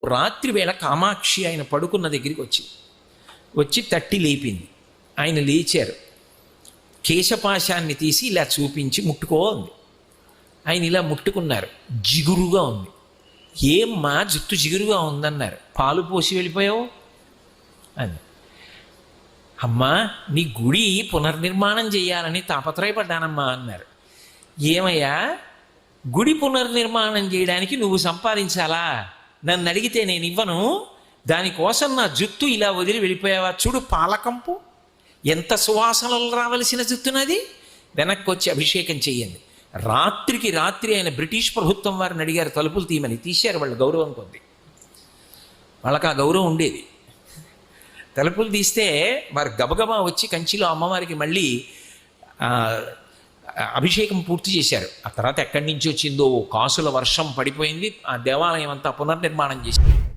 రాత్రి వేళ కామాక్షి ఆయన పడుకున్న దగ్గరికి వచ్చి తట్టి లేపింది. ఆయన లేచారు. కేశపాశాన్ని తీసి ఇలా చూపించి ముట్టుకో ఉంది. ఆయన ఇలా ముట్టుకున్నారు. జిగురుగా ఉంది. ఏమ్మా జుట్టు జిగురుగా ఉందన్నారు. పాలు పోసి వెళ్ళిపోయావు అని. అమ్మా నీ గుడి పునర్నిర్మాణం చేయాలని తాపత్రయపడ్డానమ్మా అన్నారు. ఏమయ్యా గుడి పునర్నిర్మాణం చేయడానికి నువ్వు సంపాదించాలా? నన్ను అడిగితే నేను ఇవ్వను. దానికోసం నా జుట్టు ఇలా వదిలి వెళ్ళిపోయావా? చూడు పాలకంపు ఎంత సువాసనలు రావలసిన జుట్టునది. వెనక్కి వచ్చి అభిషేకం చెయ్యండి. రాత్రికి రాత్రి ఆయన బ్రిటిష్ ప్రభుత్వం వారిని అడిగారు తలుపులు తీయమని. తీశారు. వాళ్ళ గౌరవం కొద్ది. వాళ్ళకి ఆ గౌరవం ఉండేది. తలుపులు తీస్తే వారు గబగబా వచ్చి కంచిలో అమ్మవారికి మళ్ళీ అభిషేకం పూర్తి చేశారు. ఆ తర్వాత ఎక్కడి నుంచి వచ్చిందో కాసుల వర్షం పడిపోయింది. ఆ దేవాలయం అంతా పునర్నిర్మాణం చేశారు.